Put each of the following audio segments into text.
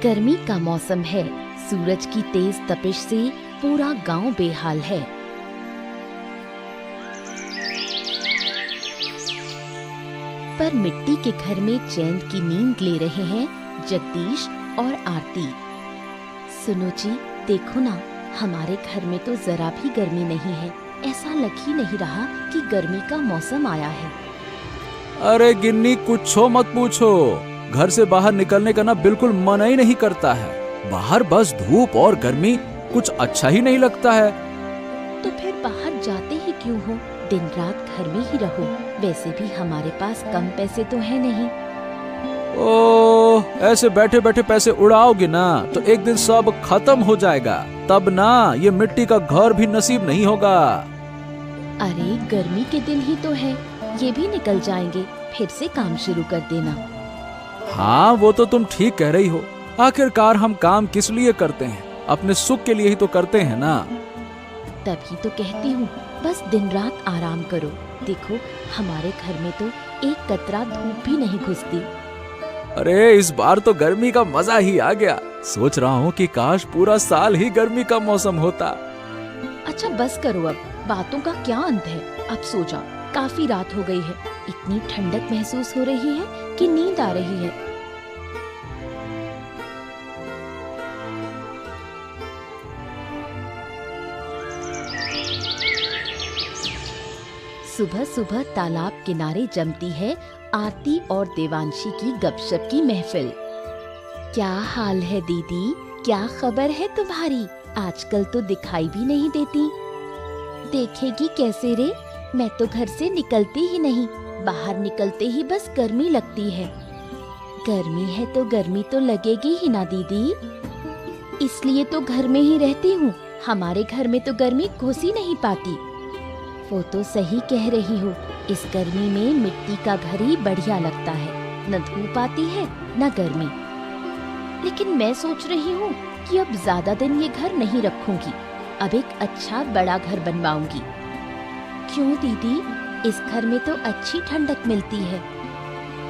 गर्मी का मौसम है। सूरज की तेज तपिश से पूरा गांव बेहाल है। पर मिट्टी के घर में चैन की नींद ले रहे हैं जगदीश और आरती। सुनो जी, देखो ना, हमारे घर में तो जरा भी गर्मी नहीं है। ऐसा लग ही नहीं रहा कि गर्मी का मौसम आया है। अरे गिन्नी, कुछ मत पूछो। घर से बाहर निकलने का ना बिल्कुल मन ही नहीं करता है। बाहर बस धूप और गर्मी, कुछ अच्छा ही नहीं लगता है। तो फिर बाहर जाते ही क्यों हो? दिन रात घर में ही रहो। वैसे भी हमारे पास कम पैसे तो है नहीं। ओह, ऐसे बैठे बैठे पैसे उड़ाओगे ना तो एक दिन सब खत्म हो जाएगा। तब ना ये मिट्टी का घर भी नसीब नहीं होगा। अरे गर्मी के दिन ही तो है, ये भी निकल जाएंगे। फिर से काम शुरू कर देना। हाँ, वो तो तुम ठीक कह रही हो। आखिरकार हम काम किस लिए करते हैं? अपने सुख के लिए ही तो करते हैं ना। तभी तो कहती हूँ, बस दिन रात आराम करो। देखो, हमारे घर में तो एक कतरा धूप भी नहीं घुसती। अरे इस बार तो गर्मी का मजा ही आ गया। सोच रहा हूँ कि काश पूरा साल ही गर्मी का मौसम होता। अच्छा बस करो अब, बातों का क्या अंत है। अब सो जाओ, काफी रात हो गई है। इतनी ठंडक महसूस हो रही है कि नींद आ रही है। सुबह सुबह तालाब किनारे जमती है आरती और देवांशी की गपशप की महफिल। क्या हाल है दीदी? क्या खबर है तुम्हारी? आजकल तो दिखाई भी नहीं देती। देखेगी कैसे रे? मैं तो घर से निकलती ही नहीं। बाहर निकलते ही बस गर्मी लगती है। गर्मी है तो गर्मी तो लगेगी ही ना दीदी। इसलिए तो घर में ही रहती हूँ। हमारे घर में तो गर्मी घुस ही नहीं पाती। वो तो सही कह रही हो। इस गर्मी में मिट्टी का घर ही बढ़िया लगता है। न धूप आती है न गर्मी। लेकिन मैं सोच रही हूँ कि अब ज्यादा दिन ये घर नहीं रखूंगी। अब एक अच्छा बड़ा घर बनवाऊंगी। क्यों दीदी? इस घर में तो अच्छी ठंडक मिलती है।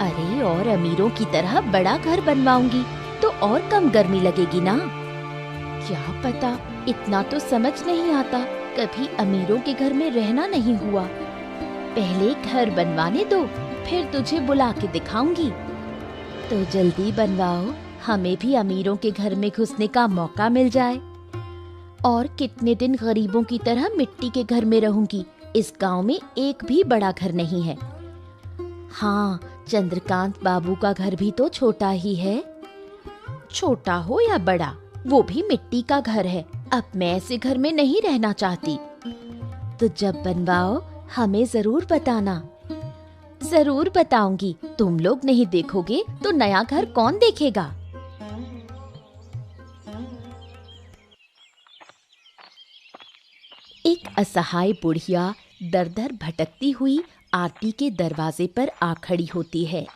अरे और अमीरों की तरह बड़ा घर बनवाऊंगी तो और कम गर्मी लगेगी ना। क्या पता, इतना तो समझ नहीं आता। कभी अमीरों के घर में रहना नहीं हुआ। पहले घर बनवाने दो, फिर तुझे बुला के दिखाऊंगी। तो जल्दी बनवाओ, हमें भी अमीरों के घर में घुसने का मौका मिल जाए। और कितने दिन गरीबों की तरह मिट्टी के घर में रहूंगी। इस गांव में एक भी बड़ा घर नहीं है। हाँ, चंद्रकांत बाबू का घर भी तो छोटा ही है। छोटा हो या बड़ा, वो भी मिट्टी का घर है। अब मैं ऐसे घर में नहीं रहना चाहती। तो जब बनवाओ हमें जरूर बताना। जरूर बताऊंगी। तुम लोग नहीं देखोगे तो नया घर कौन देखेगा? एक असहाय बुढ़िया दर-दर भटकती हुई आरती के दरवाजे पर आ खड़ी होती है।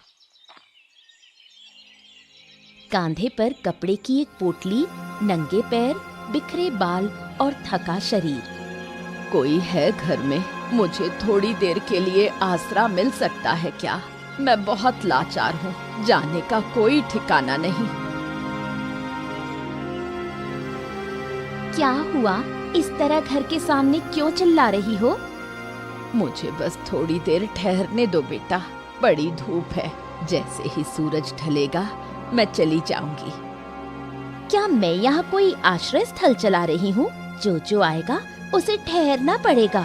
कांधे पर कपड़े की एक पोटली, नंगे पैर, बिखरे बाल और थका शरीर। कोई है घर में? मुझे थोड़ी देर के लिए आसरा मिल सकता है क्या? मैं बहुत लाचार हूँ। जाने का कोई ठिकाना नहीं। क्या हुआ? इस तरह घर के सामने क्यों चिल्ला रही हो? मुझे बस थोड़ी देर ठहरने दो बेटा। बड़ी धूप है। जैसे ही सूरज ढलेगा मैं चली जाऊंगी। क्या मैं यहाँ कोई आश्रय स्थल चला रही हूँ? जो आएगा उसे ठहरना पड़ेगा।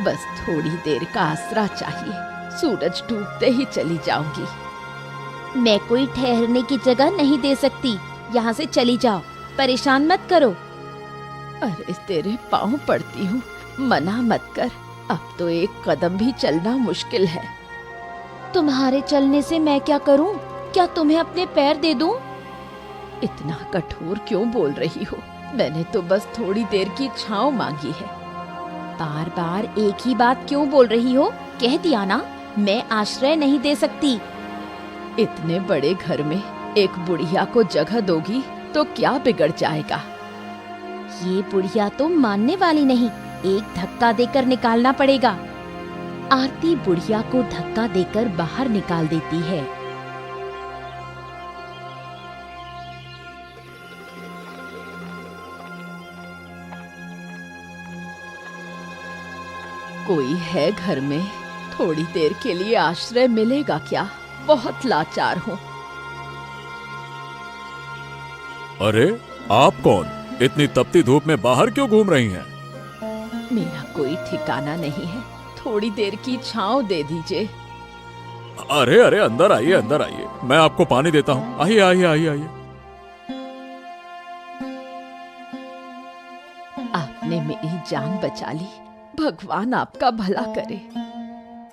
बस थोड़ी देर का आसरा चाहिए। सूरज डूबते ही चली जाऊंगी। मैं कोई ठहरने की जगह नहीं दे सकती। यहाँ से चली जाओ, परेशान मत करो। अरे तेरे पाँव पड़ती हूँ, मना मत कर। अब तो एक कदम भी चलना मुश्किल है। तुम्हारे चलने से मैं क्या करूँ? क्या तुम्हें अपने पैर दे दूँ? इतना कठोर क्यों बोल रही हो? मैंने तो बस थोड़ी देर की छांव मांगी है। बार बार एक ही बात क्यों बोल रही हो? कह दिया ना, मैं आश्रय नहीं दे सकती। इतने बड़े घर में एक बुढ़िया को जगह दोगी तो क्या बिगड़ जाएगा? ये बुढ़िया तो मानने वाली नहीं। एक धक्का देकर निकालना पड़ेगा। आरती बुढ़िया को धक्का देकर बाहर निकाल देती है। कोई है घर में? थोड़ी देर के लिए आश्रय मिलेगा क्या? बहुत लाचार हूँ। अरे आप कौन? इतनी तपती धूप में बाहर क्यों घूम रही हैं? मेरा कोई ठिकाना नहीं है, थोड़ी देर की छांव दे दीजिए। अरे अरे अंदर आइए, मैं आपको पानी देता हूँ। आइए आइए आइए आइए। आपने मेरी जान बचा ली, भगवान आपका भला करे।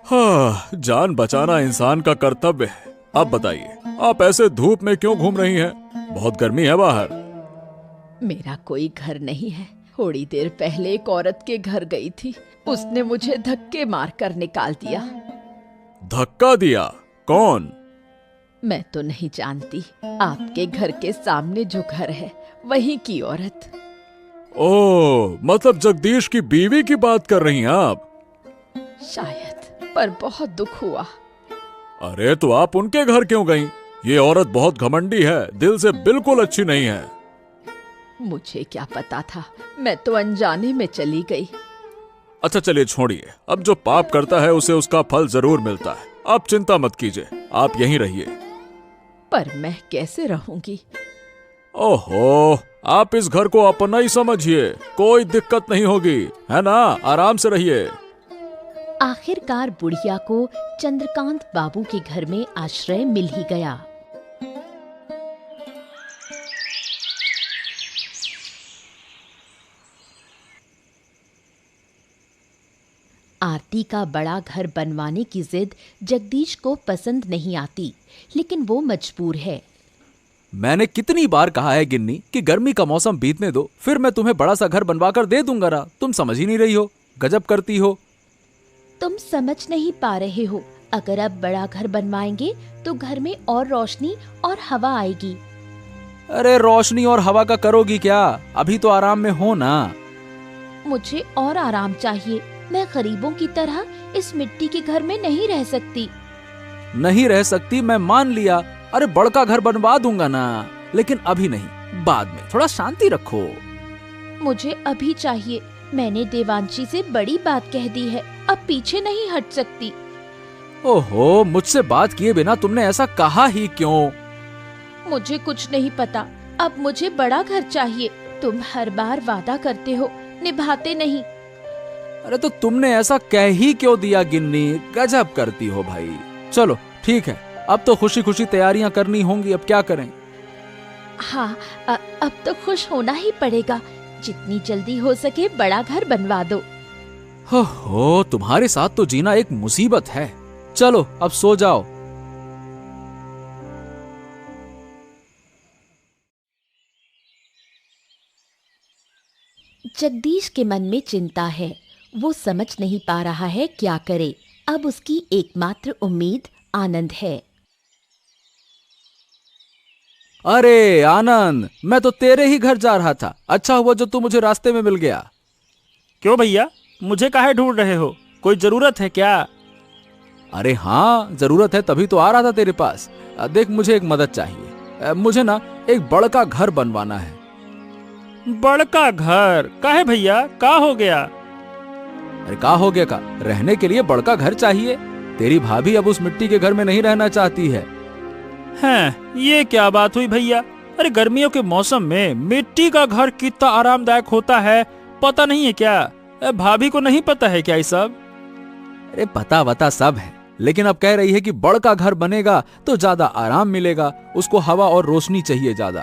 हाँ, जान बचाना इंसान का कर्तव्य है। अब बताइए, आप ऐसे धूप में क्यों घूम रही हैं? बहुत गर्मी है बाहर। मेरा कोई घर नहीं है। थोड़ी देर पहले एक औरत के घर गई थी, उसने मुझे धक्के मारकर निकाल दिया। धक्का दिया? कौन? मैं तो नहीं जानती। आपके घर के सामने जो घर है वहीं की औरत। ओह, मतलब जगदीश की बीवी की बात कर रही हैं आप? शायद, पर बहुत दुख हुआ। अरे तो आप उनके घर क्यों गईं? ये औरत बहुत घमंडी है, दिल से बिल्कुल अच्छी नहीं है। मुझे क्या पता था, मैं तो अनजाने में चली गई। अच्छा चलिए छोड़िए, अब जो पाप करता है उसे उसका फल जरूर मिलता है। आप चिंता मत कीजिए, आप यहीं रहिए। पर मैं कैसे रहूंगी? ओहो, आप इस घर को अपना ही समझिए, कोई दिक्कत नहीं होगी, है ना? आराम से रहिए। आखिरकार बुढ़िया को चंद्रकांत बाबू के घर में आश्रय मिल ही गया। आरती का बड़ा घर बनवाने की जिद जगदीश को पसंद नहीं आती, लेकिन वो मजबूर है। मैंने कितनी बार कहा है गिन्नी कि गर्मी का मौसम बीतने दो, फिर मैं तुम्हें बड़ा सा घर बनवा कर दे दूंगा ना। तुम समझ ही नहीं रही हो, गजब करती हो। तुम समझ नहीं पा रहे हो, अगर अब बड़ा घर बनवाएंगे तो घर में और रोशनी और हवा आएगी। अरे रोशनी और हवा का करोगी क्या? अभी तो आराम में हो ना। मुझे और आराम चाहिए। मैं गरीबों की तरह इस मिट्टी के घर में नहीं रह सकती। नहीं रह सकती, मैं मान लिया। अरे बड़का घर बनवा दूंगा ना, लेकिन अभी नहीं, बाद में। थोड़ा शांति रखो। मुझे अभी चाहिए। मैंने देवांशी से बड़ी बात कह दी है, अब पीछे नहीं हट सकती। ओहो, मुझसे बात किए बिना तुमने ऐसा कहा ही क्यों? मुझे कुछ नहीं पता, अब मुझे बड़ा घर चाहिए। तुम हर बार वादा करते हो, निभाते नहीं। अरे तो तुमने ऐसा कह ही क्यों दिया गिन्नी? गजब करती हो भाई। चलो ठीक है, अब तो खुशी खुशी तैयारियां करनी होंगी, अब क्या करें? हाँ, अब तो खुश होना ही पड़ेगा। जितनी जल्दी हो सके बड़ा घर बनवा दो। हो, तुम्हारे साथ तो जीना एक मुसीबत है। चलो अब सो जाओ। जगदीश के मन में चिंता है, वो समझ नहीं पा रहा है क्या करे। अब उसकी एकमात्र उम्मीद आनंद है। अरे आनंद, मैं तो तेरे ही घर जा रहा था। अच्छा हुआ जो तू मुझे रास्ते में मिल गया। क्यों भैया, मुझे काहे ढूंढ रहे हो? कोई जरूरत है क्या? अरे हाँ, जरूरत है, तभी तो आ रहा था तेरे पास। देख, मुझे एक मदद चाहिए। मुझे ना एक बड़का घर बनवाना है। बड़का घर? काहे भैया, का हो गया? अरे का हो गया का? रहने के लिए बड़का घर चाहिए। तेरी भाभी अब उस मिट्टी के घर में नहीं रहना चाहती है। हैं, ये क्या बात हुई भैया? अरे गर्मियों के मौसम में मिट्टी का घर कितना आरामदायक होता है, पता नहीं है क्या? भाभी को नहीं पता है क्या ये सब? अरे पता वता सब है, लेकिन अब कह रही है कि बड़का घर बनेगा तो ज्यादा आराम मिलेगा, उसको हवा और रोशनी चाहिए ज्यादा।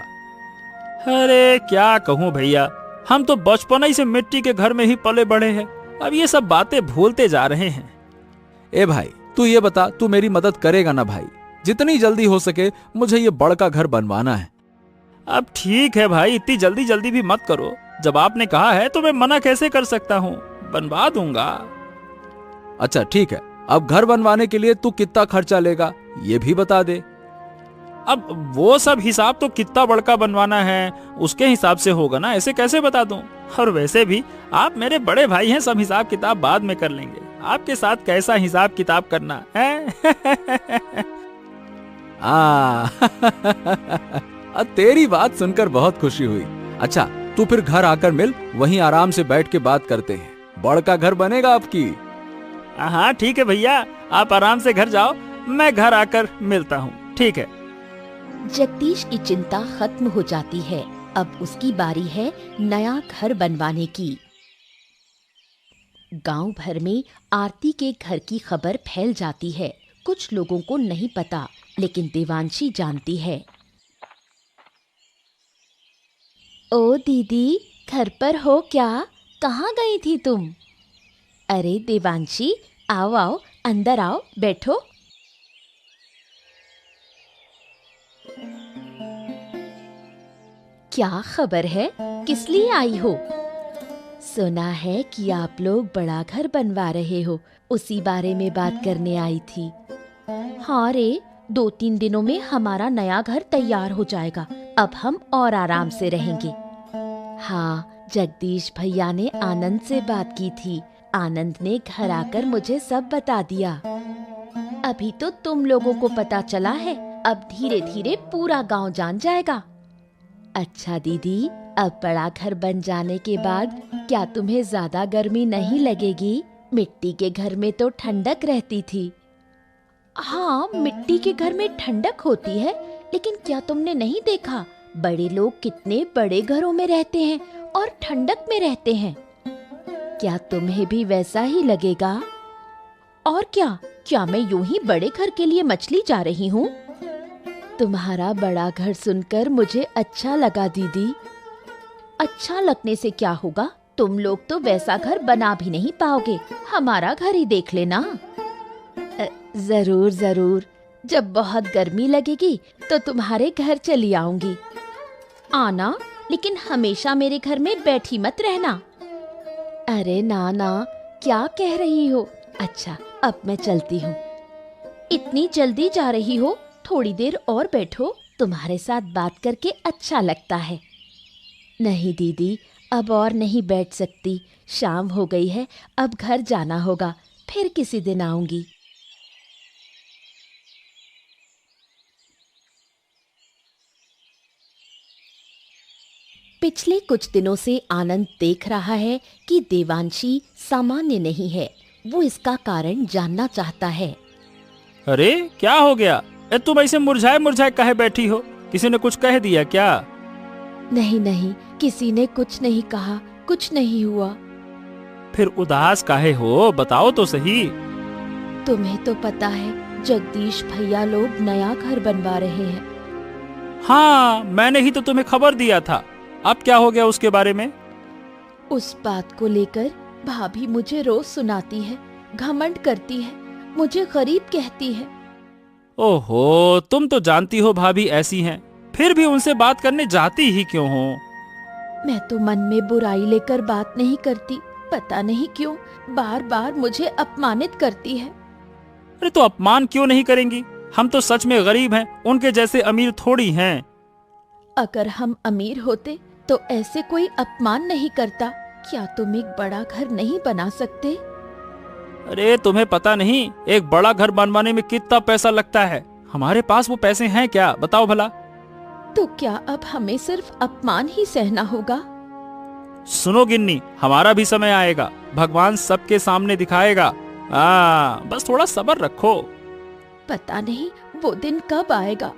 अरे क्या कहूँ भैया, हम तो बचपन ही से मिट्टी के घर में ही पले बड़े हैं, अब ये सब बातें भूलते जा रहे हैं। ए भाई, तू ये बता, तू मेरी मदद करेगा ना भाई? जितनी जल्दी हो सके मुझे ये बड़का घर बनवाना है। अब ठीक है भाई, इतनी जल्दी जल्दी भी मत करो। जब आपने कहा है तो मैं मना कैसे कर सकता हूँ, बनवा दूंगा। अच्छा ठीक है, अब घर बनवाने के लिए तू कितना खर्चा लेगा ये भी बता दे। अब वो सब हिसाब तो कितना बड़का बनवाना है उसके हिसाब से होगा ना, ऐसे कैसे बता दूं? और वैसे भी आप मेरे बड़े भाई हैं, सब हिसाब किताब बाद में कर लेंगे। आपके साथ कैसा हिसाब किताब करना है? तेरी बात सुनकर बहुत खुशी हुई। अच्छा तू फिर घर आकर मिल, वहीं आराम से बैठ के बात करते हैं। बड़का घर बनेगा आपकी। हाँ ठीक है भैया, आप आराम से घर जाओ, मैं घर आकर मिलता हूँ। ठीक है। जगदीश की चिंता खत्म हो जाती है। अब उसकी बारी है नया घर बनवाने की। गांव भर में आरती के घर की खबर फैल जाती है। कुछ लोगों को नहीं पता, लेकिन देवांशी जानती है। ओ दीदी, घर पर हो क्या? कहाँ गई थी तुम? अरे देवांशी, आओ आओ, अंदर आओ, बैठो। क्या खबर है? किस लिए आई हो? सुना है कि आप लोग बड़ा घर बनवा रहे हो, उसी बारे में बात करने आई थी। हाँ रे, 2-3 दिनों में हमारा नया घर तैयार हो जाएगा। अब हम और आराम से रहेंगे। हाँ, जगदीश भैया ने आनंद से बात की थी। आनंद ने घर आकर मुझे सब बता दिया। अभी तो तुम लोगों को पता चला है, अब धीरे धीरे पूरा गांव जान जाएगा। अच्छा दीदी, अब बड़ा घर बन जाने के बाद क्या तुम्हें ज्यादा गर्मी नहीं लगेगी? मिट्टी के घर में तो ठंडक रहती थी। हाँ, मिट्टी के घर में ठंडक होती है, लेकिन क्या तुमने नहीं देखा बड़े लोग कितने बड़े घरों में रहते हैं और ठंडक में रहते हैं? क्या तुम्हें भी वैसा ही लगेगा? और क्या मैं यूं ही बड़े घर के लिए मछली जा रही हूँ? तुम्हारा बड़ा घर सुनकर मुझे अच्छा लगा दीदी। अच्छा लगने से क्या होगा? तुम लोग तो वैसा घर बना भी नहीं पाओगे। हमारा घर ही देख लेना। जरूर जरूर, जब बहुत गर्मी लगेगी तो तुम्हारे घर चली आऊंगी। आना, लेकिन हमेशा मेरे घर में बैठी मत रहना। अरे ना ना, क्या कह रही हो? अच्छा, अब मैं चलती हूँ। इतनी जल्दी जा रही हो? थोड़ी देर और बैठो, तुम्हारे साथ बात करके अच्छा लगता है। नहीं दीदी, अब और नहीं बैठ सकती। शाम हो गई है, अब घर जाना होगा। फिर किसी दिन आऊंगी। पिछले कुछ दिनों से आनंद देख रहा है कि देवांशी सामान्य नहीं है। वो इसका कारण जानना चाहता है। अरे क्या हो गया? तुम ऐसे मुरझाए मुरझाए काहे बैठी हो? किसी ने कुछ कह दिया क्या? नहीं नहीं, किसी ने कुछ नहीं कहा, कुछ नहीं हुआ। फिर उदास काहे हो? बताओ तो सही। तुम्हें तो पता है, जगदीश भैया लोग नया घर बनवा रहे हैं। हाँ, मैंने ही तो तुम्हें खबर दिया था। अब क्या हो गया उसके बारे में? उस बात को लेकर भाभी मुझे रोज सुनाती है, घमंड करती है, मुझे गरीब कहती है। ओहो, तुम तो जानती हो भाभी ऐसी हैं, फिर भी उनसे बात करने जाती ही क्यों हो? मैं तो मन में बुराई लेकर बात नहीं करती, पता नहीं क्यों बार बार मुझे अपमानित करती है। अरे तो अपमान क्यों नहीं करेंगी? हम तो सच में गरीब हैं, उनके जैसे अमीर थोड़ी हैं। अगर हम अमीर होते तो ऐसे कोई अपमान नहीं करता। क्या तुम एक बड़ा घर नहीं बना सकते? अरे तुम्हें पता नहीं, एक बड़ा घर बनवाने में कितना पैसा लगता है। हमारे पास वो पैसे हैं क्या? बताओ भला। तो क्या अब हमें सिर्फ अपमान ही सहना होगा? सुनो गिन्नी, हमारा भी समय आएगा, भगवान सबके सामने दिखाएगा। बस थोड़ा सब्र रखो। पता नहीं वो दिन कब आएगा।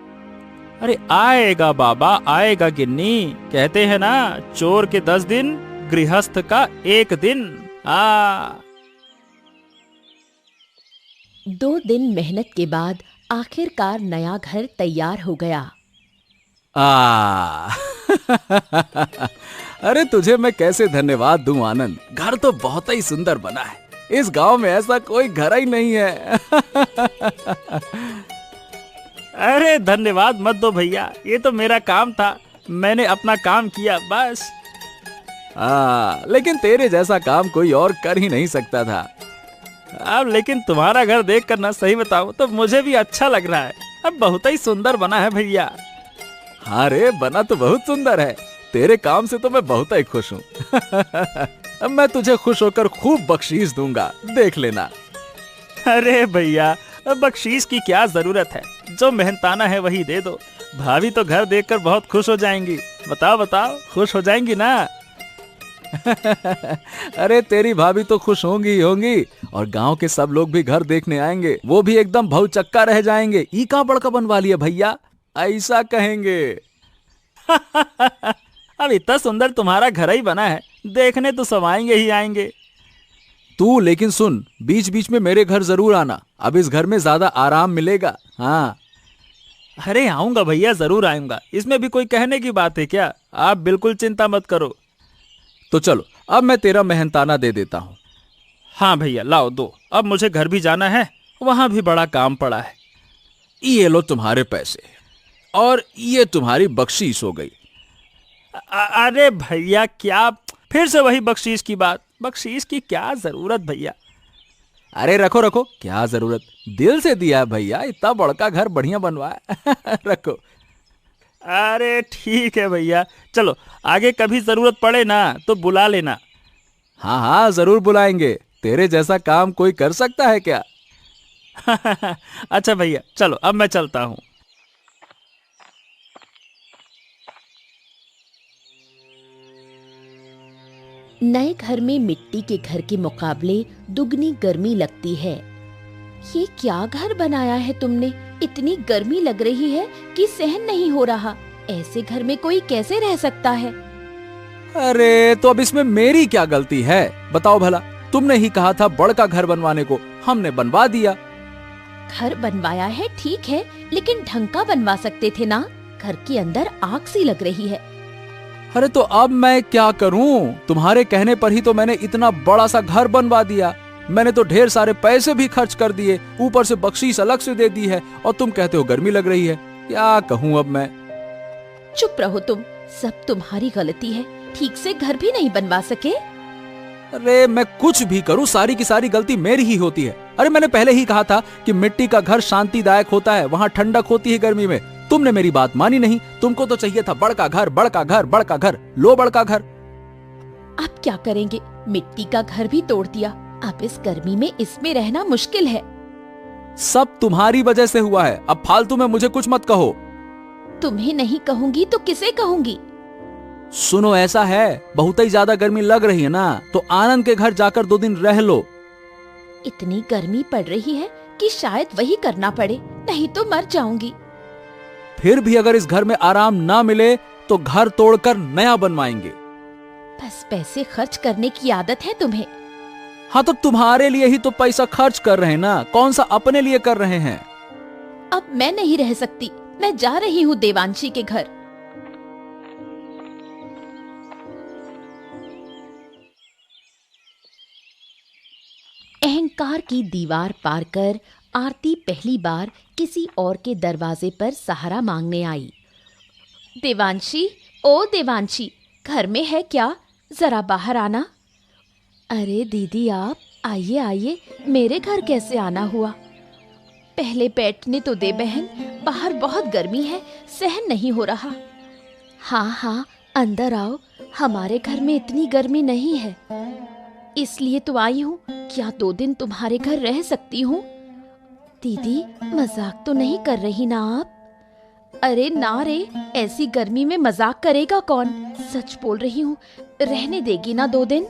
अरे आएगा बाबा, आएगा गिन्नी। कहते हैं ना, चोर के 10 दिन, गृहस्थ का 1 दिन। 2 दिन मेहनत के बाद आखिरकार नया घर तैयार हो गया। अरे तुझे मैं कैसे धन्यवाद दूं आनंद। घर तो बहुत ही सुंदर बना है। इस गांव में ऐसा कोई घर ही नहीं है। अरे धन्यवाद मत दो भैया, ये तो मेरा काम था, मैंने अपना काम किया बस। लेकिन तेरे जैसा काम कोई और कर ही नहीं सकता था। अब लेकिन तुम्हारा घर देख कर ना, सही बताऊं तो मुझे भी अच्छा लग रहा है। अब बहुत ही सुंदर बना है भैया। हाँ रे, बना तो बहुत सुंदर है। तेरे काम से तो मैं बहुत ही खुश हूँ। अब मैं तुझे खुश होकर खूब बख्शीश दूंगा, देख लेना। अरे भैया, बख्शीश की क्या जरूरत है, जो मेहनताना है वही दे दो। भाभी तो घर देखकर बहुत खुश हो जाएंगी। बताओ बताओ, खुश हो जाएंगी ना? अरे तेरी भाभी तो खुश होंगी ही होंगी, और गांव के सब लोग भी घर देखने आएंगे, वो भी एकदम भौचक्का रह जाएंगे। ई का बड़का बनवा लिया भैया, ऐसा कहेंगे। अब इतना सुंदर तुम्हारा घर ही बना है, देखने तो सब आएंगे ही आएंगे। तू लेकिन सुन, बीच बीच में मेरे घर जरूर आना, अब इस घर में ज्यादा आराम मिलेगा। हाँ अरे आऊंगा भैया, जरूर आऊंगा, इसमें भी कोई कहने की बात है क्या? आप बिल्कुल चिंता मत करो। तो चलो, अब मैं तेरा मेहनताना दे देता हूँ। हाँ भैया लाओ दो, अब मुझे घर भी जाना है, वहां भी बड़ा काम पड़ा है। ये लो तुम्हारे पैसे, और ये तुम्हारी बख्शीश हो गई। अरे भैया क्या फिर से वही बख्शीश की बात? बख्शीश की क्या जरूरत भैया? अरे रखो रखो, क्या जरूरत, दिल से दिया है भैया, इतना बड़का घर बढ़िया बनवाया। रखो। अरे ठीक है भैया, चलो आगे कभी जरूरत पड़े ना तो बुला लेना। हाँ हाँ जरूर बुलाएंगे, तेरे जैसा काम कोई कर सकता है क्या? अच्छा भैया चलो, अब मैं चलता हूँ। नए घर में मिट्टी के घर के मुकाबले दुगनी गर्मी लगती है। ये क्या घर बनाया है तुमने? इतनी गर्मी लग रही है कि सहन नहीं हो रहा। ऐसे घर में कोई कैसे रह सकता है? अरे तो अब इसमें मेरी क्या गलती है, बताओ भला। तुमने ही कहा था बड़का घर बनवाने को, हमने बनवा दिया। घर बनवाया है ठीक है, लेकिन ढंग का बनवा सकते थे ना। घर के अंदर आग सी लग रही है। अरे तो अब मैं क्या करूं, तुम्हारे कहने पर ही तो मैंने इतना बड़ा सा घर बनवा दिया। मैंने तो ढेर सारे पैसे भी खर्च कर दिए, ऊपर से बख्शीश अलग से दे दी है, और तुम कहते हो गर्मी लग रही है। क्या कहूं अब मैं? चुप रहो तुम, सब तुम्हारी गलती है। ठीक से घर भी नहीं बनवा सके। अरे मैं कुछ भी करूं, सारी की सारी गलती मेरी ही होती है। अरे मैंने पहले ही कहा था कि मिट्टी का घर शांतिदायक होता है, वहां ठंडक होती है गर्मी में। तुमने मेरी बात मानी नहीं, तुमको तो चाहिए था बड़का घर, बड़का घर, बड़का घर। लो बड़का घर। अब क्या करेंगे? मिट्टी का घर भी तोड़ दिया। अब इस गर्मी में इसमें रहना मुश्किल है। सब तुम्हारी वजह से हुआ है, अब फालतू में मुझे कुछ मत कहो। तुम्हें नहीं कहूंगी तो किसे कहूंगी? सुनो ऐसा है, बहुत ही ज्यादा गर्मी लग रही है ना, तो आनंद के घर जाकर 2 दिन रह लो। इतनी गर्मी पड़ रही है कि शायद वही करना पड़े, नहीं तो मर जाऊंगी। फिर भी अगर इस घर में आराम ना मिले तो घर तोड़कर नया बनवाएंगे। बस पैसे खर्च करने की आदत है तुम्हें। हाँ तो तुम्हारे लिए ही तो पैसा खर्च कर रहे हैं ना, कौन सा अपने लिए कर रहे हैं? अब मैं नहीं रह सकती, मैं जा रही हूँ देवांशी के घर। अहंकार की दीवार पार कर आरती पहली बार किसी और के दरवाजे पर सहारा मांगने आई। देवांशी, ओ देवांशी, घर में है क्या? जरा बाहर आना। अरे दीदी आप आइए आइए, मेरे घर कैसे आना हुआ? पहले बैठने तो दे बहन, बाहर बहुत गर्मी है, सहन नहीं हो रहा। हाँ हाँ अंदर आओ, हमारे घर में इतनी गर्मी नहीं है, इसलिए तो आई हूँ। क्या 2 दिन तुम्हारे घर रह सकती हूँ? दीदी मजाक तो नहीं कर रही ना आप? अरे ना रे, ऐसी गर्मी में मजाक करेगा कौन? सच बोल रही हूँ, रहने देगी ना 2 दिन?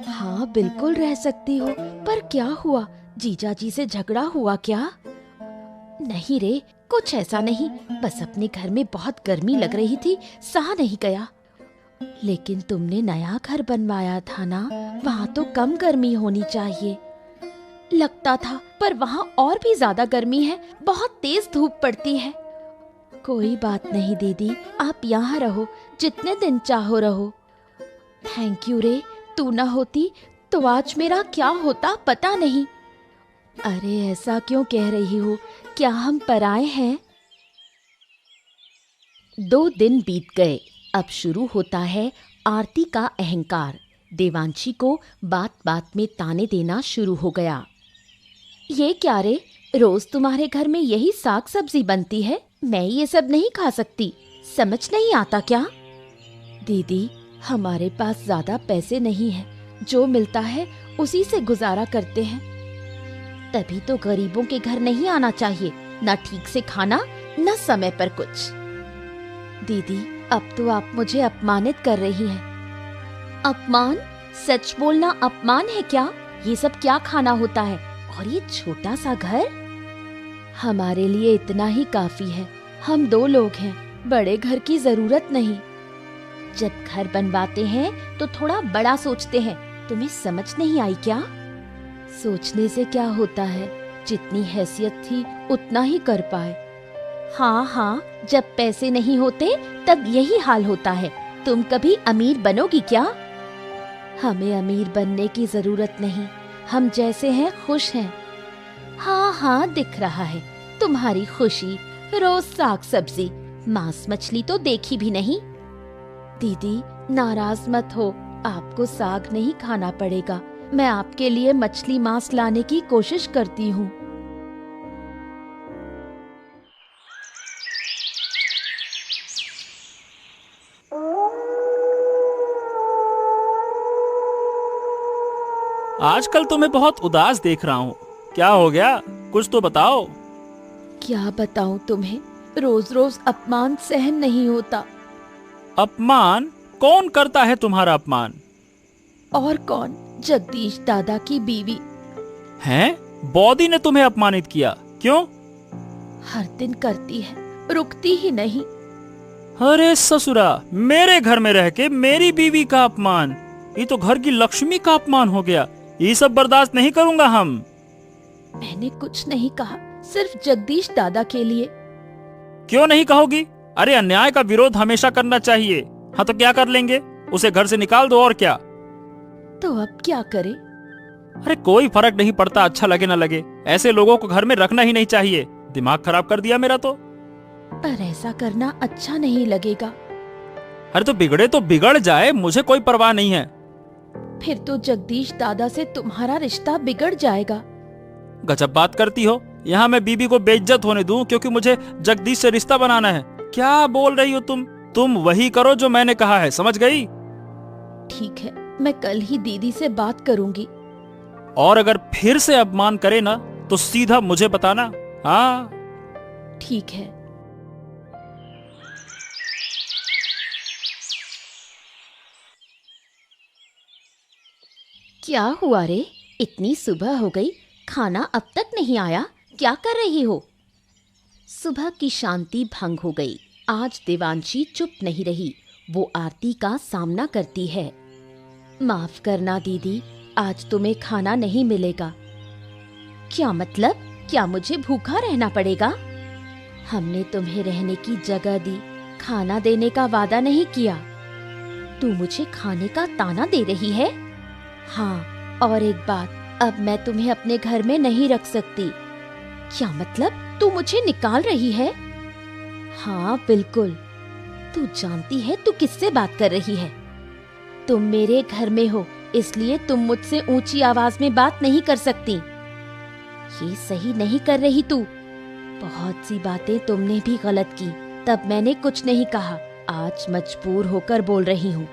हाँ बिल्कुल रह सकती हो, पर क्या हुआ? जीजा जी से झगड़ा हुआ क्या? नहीं रे, कुछ ऐसा नहीं, बस अपने घर में बहुत गर्मी लग रही थी, सहा नहीं गया। लेकिन तुमने नया घर बनवाया था ना, वहाँ तो कम गर्मी होनी चाहिए। लगता था, पर वहाँ और भी ज्यादा गर्मी है, बहुत तेज धूप पड़ती है। कोई बात नहीं दीदी, आप यहाँ रहो, जितने दिन चाहो रहो। थैंक यू रे, तू ना होती तो आज मेरा क्या होता पता नहीं। अरे ऐसा क्यों कह रही हो, क्या हम पराए हैं? 2 दिन बीत गए। अब शुरू होता है आरती का अहंकार। देवांशी को बात बात में ताने देना शुरू हो गया। ये क्या रे, रोज तुम्हारे घर में यही साग सब्जी बनती है, मैं ये सब नहीं खा सकती, समझ नहीं आता क्या? दीदी हमारे पास ज्यादा पैसे नहीं है, जो मिलता है उसी से गुजारा करते हैं। तभी तो गरीबों के घर नहीं आना चाहिए, ना ठीक से खाना, ना समय पर कुछ। दीदी अब तो आप मुझे अपमानित कर रही हैं। अपमान? सच बोलना अपमान है क्या? ये सब क्या खाना होता है? और ये छोटा सा घर? हमारे लिए इतना ही काफी है। हम 2 लोग हैं, बड़े घर की जरूरत नहीं। जब घर बनवाते हैं तो थोड़ा बड़ा सोचते हैं। तुम्हें समझ नहीं आई क्या? सोचने से क्या होता है, जितनी हैसियत थी उतना ही कर पाए। हाँ हाँ, जब पैसे नहीं होते तब यही हाल होता है। तुम कभी अमीर बनोगी क्या? हमें अमीर बनने की जरूरत नहीं, हम जैसे हैं खुश हैं। हाँ हाँ, दिख रहा है तुम्हारी खुशी। रोज साग सब्जी, मांस मछली तो देखी भी नहीं। दीदी नाराज मत हो, आपको साग नहीं खाना पड़ेगा। मैं आपके लिए मछली मांस लाने की कोशिश करती हूँ। आजकल तो मैं बहुत उदास देख रहा हूँ। क्या हो गया, कुछ तो बताओ। क्या बताऊं तुम्हें, रोज रोज अपमान सहन नहीं होता। अपमान? कौन करता है तुम्हारा अपमान? और कौन, जगदीश दादा की बीवी। हैं? बॉडी ने तुम्हें अपमानित किया? क्यों? हर दिन करती है, रुकती ही नहीं। अरे ससुरा, मेरे घर में रह के मेरी बीवी का अपमान, ये तो घर की लक्ष्मी का अपमान हो गया। ये सब बर्दाश्त नहीं करूंगा हम। मैंने कुछ नहीं कहा, सिर्फ जगदीश दादा के लिए। क्यों नहीं कहोगी? अरे अन्याय का विरोध हमेशा करना चाहिए। हाँ तो क्या कर लेंगे? उसे घर से निकाल दो और क्या। तो अब क्या करे? अरे कोई फर्क नहीं पड़ता, अच्छा लगे ना लगे, ऐसे लोगों को घर में रखना ही नहीं चाहिए। दिमाग खराब कर दिया मेरा तो। पर ऐसा करना अच्छा नहीं लगेगा। अरे तो बिगड़े तो बिगड़ जाए, मुझे कोई परवाह नहीं है। फिर तो जगदीश दादा से तुम्हारा रिश्ता बिगड़ जाएगा। गजब बात करती हो। यहाँ मैं बीबी को बेइज्जत होने दूं क्योंकि मुझे जगदीश से रिश्ता बनाना है? क्या बोल रही हो तुम? तुम वही करो जो मैंने कहा है, समझ गई? ठीक है, मैं कल ही दीदी से बात करूंगी। और अगर फिर से अपमान करे ना तो सीधा मुझे बताना। हाँ ठीक है। क्या हुआ रे, इतनी सुबह हो गई, खाना अब तक नहीं आया? क्या कर रही हो? सुबह की शांति भंग हो गई। आज देवांशी चुप नहीं रही, वो आरती का सामना करती है। माफ करना दीदी, आज तुम्हें खाना नहीं मिलेगा। क्या मतलब? क्या मुझे भूखा रहना पड़ेगा? हमने तुम्हें रहने की जगह दी, खाना देने का वादा नहीं किया। तू मुझे खाने का ताना दे रही है? हाँ, और एक बात, अब मैं तुम्हें अपने घर में नहीं रख सकती। क्या मतलब? तू मुझे निकाल रही है? हाँ बिल्कुल। तू जानती है तू किससे बात कर रही है? तुम मेरे घर में हो, इसलिए तुम मुझसे ऊंची आवाज में बात नहीं कर सकती। ये सही नहीं कर रही तू। बहुत सी बातें तुमने भी गलत की, तब मैंने कुछ नहीं कहा। आज मजबूर होकर बोल रही हूँ।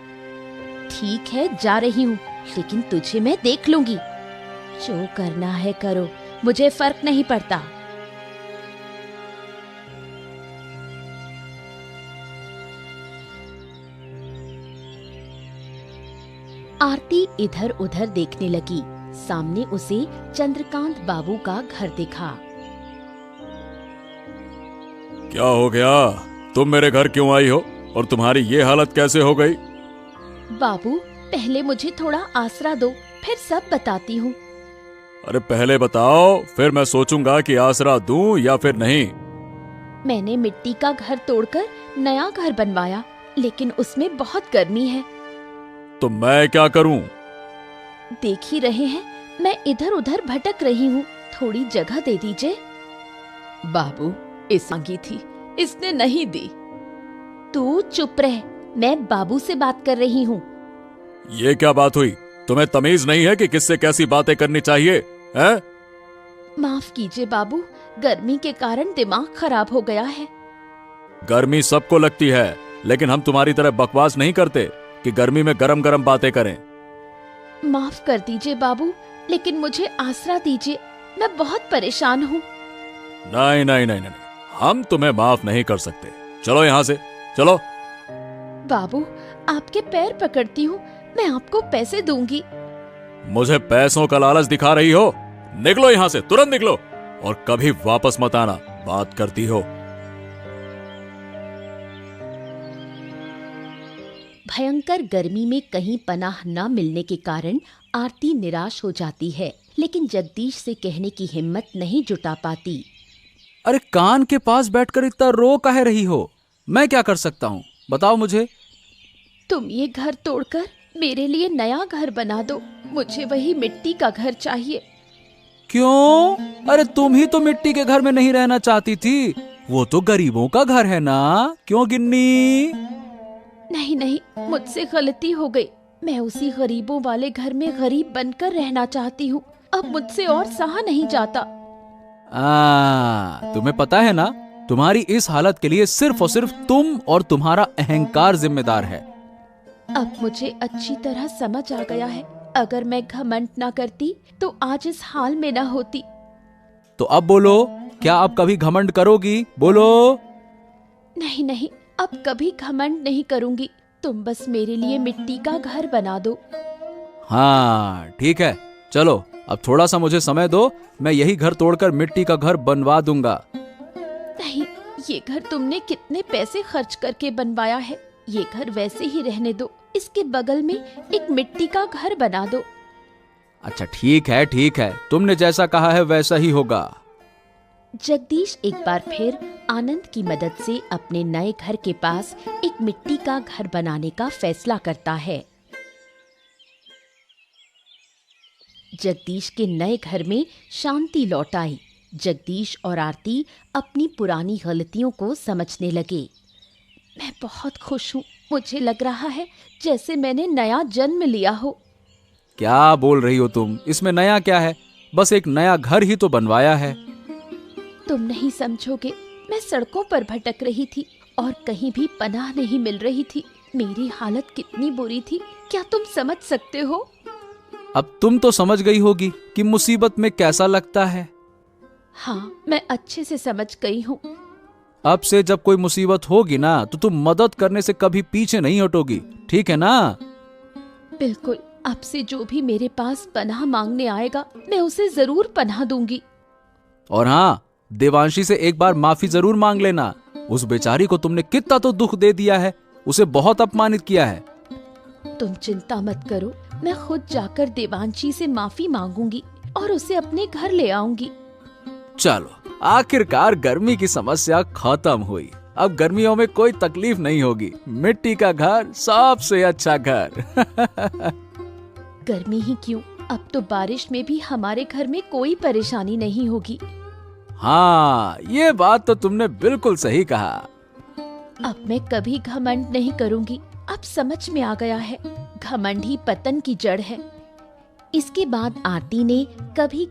ठीक है, जा रही हूँ, लेकिन तुझे मैं देख लूंगी। जो करना है करो, मुझे फर्क नहीं पड़ता। आरती इधर उधर देखने लगी। सामने उसे चंद्रकांत बाबू का घर दिखा। क्या हो गया? तुम मेरे घर क्यों आई हो और तुम्हारी ये हालत कैसे हो गई? बाबू, पहले मुझे थोड़ा आसरा दो, फिर सब बताती हूँ। अरे पहले बताओ, फिर मैं सोचूंगा कि आसरा दूं या फिर नहीं। मैंने मिट्टी का घर तोड़कर नया घर बनवाया, लेकिन उसमें बहुत गर्मी है। तो मैं क्या करूं? देख ही रहे हैं, मैं इधर उधर भटक रही हूँ, थोड़ी जगह दे दीजिए। बाबू, इस मांगी थी, इसने नहीं दी। तू चुप रह, मैं बाबू से बात कर रही हूँ। ये क्या बात हुई? तुम्हें तमीज नहीं है कि किससे कैसी बातें करनी चाहिए, हैं? माफ कीजिए बाबू, गर्मी के कारण दिमाग खराब हो गया है। गर्मी सबको लगती है, लेकिन हम तुम्हारी तरह बकवास नहीं करते कि गर्मी में गरम गरम बातें करें। माफ कर दीजिए बाबू, लेकिन मुझे आसरा दीजिए, मैं बहुत परेशान हूँ। नहीं नहीं नहीं नहीं, हम तुम्हें माफ नहीं कर सकते। चलो यहाँ से, चलो। बाबू, आपके पैर पकड़ती हूँ, मैं आपको पैसे दूंगी। मुझे पैसों का लालच दिखा रही हो? निकलो यहाँ से, तुरंत निकलो और कभी वापस मत आना, बात करती हो। भयंकर गर्मी में कहीं पनाह न मिलने के कारण आरती निराश हो जाती है, लेकिन जगदीश से कहने की हिम्मत नहीं जुटा पाती। अरे कान के पास बैठकर इतना रो काहे रही हो? मैं क्या कर सकता हूँ, बताओ मुझे। तुम ये घर तोड़कर मेरे लिए नया घर बना दो। मुझे वही मिट्टी का घर चाहिए। क्यों? अरे तुम ही तो मिट्टी के घर में नहीं रहना चाहती थी। वो तो गरीबों का घर है ना, क्यों गिन्नी? नहीं नहीं, मुझसे गलती हो गई। मैं उसी गरीबों वाले घर में गरीब बनकर रहना चाहती हूँ। अब मुझसे और सहा नहीं जाता। तुम्हें पता है ना, तुम्हारी इस हालत के लिए सिर्फ और सिर्फ तुम और तुम्हारा अहंकार जिम्मेदार है। अब मुझे अच्छी तरह समझ आ गया है, अगर मैं घमंड ना करती तो आज इस हाल में ना होती। तो अब बोलो, क्या अब कभी घमंड करोगी? बोलो। नहीं नहीं, अब कभी घमंड नहीं करूंगी। तुम बस मेरे लिए मिट्टी का घर बना दो। हाँ ठीक है, चलो अब थोड़ा सा मुझे समय दो, मैं यही घर तोड़कर मिट्टी का घर बनवा दूंगा। नहीं, ये घर तुमने कितने पैसे खर्च करके बनवाया है। ये घर वैसे ही रहने दो। इसके बगल में एक मिट्टी का घर बना दो। अच्छा ठीक है, तुमने जैसा कहा है वैसा ही होगा। जगदीश एक बार फिर आनंद की मदद से अपने नए घर के पास एक मिट्टी का घर बनाने का फैसला करता है। जगदीश के नए घर में शांति लौट आई। जगदीश और आरती अपनी पुरानी गलतियों को समझने लगे। मैं बहुत खुश हूँ। मुझे लग रहा है जैसे मैंने नया जन्म लिया हो। क्या बोल रही हो तुम? इसमें नया क्या है? बस एक नया घर ही तो बनवाया है। तुम नहीं समझोगे। मैं सड़कों पर भटक रही थी और कहीं भी पनाह नहीं मिल रही थी। मेरी हालत कितनी बुरी थी, क्या तुम समझ सकते हो? अब तुम तो समझ गई होगी कि मुसीबत में कैसा लगता है। हाँ, मैं अच्छे से समझ गई हूँ। अब से जब कोई मुसीबत होगी ना, तो तुम मदद करने से कभी पीछे नहीं हटोगी, ठीक है ना? बिल्कुल। अब से जो भी मेरे पास पनाह मांगने आएगा, मैं उसे जरूर पनाह दूंगी। और हाँ, देवांशी से एक बार माफी जरूर मांग लेना। उस बेचारी को तुमने कितना तो दुख दे दिया है, उसे बहुत अपमानित किया है। तुम चिंता मत करो, मैं खुद जाकर देवांशी से माफी मांगूंगी और उसे अपने घर ले आऊंगी। चलो, आखिरकार गर्मी की समस्या खत्म हुई। अब गर्मियों में कोई तकलीफ नहीं होगी। मिट्टी का घर सबसे अच्छा घर। गर्मी ही क्यों, अब तो बारिश में भी हमारे घर में कोई परेशानी नहीं होगी। हाँ, ये बात तो तुमने बिल्कुल सही कहा। अब मैं कभी घमंड नहीं करूंगी। अब समझ में आ गया है, घमंड ही पतन की जड़ है। इसके बाद आरती ने कभी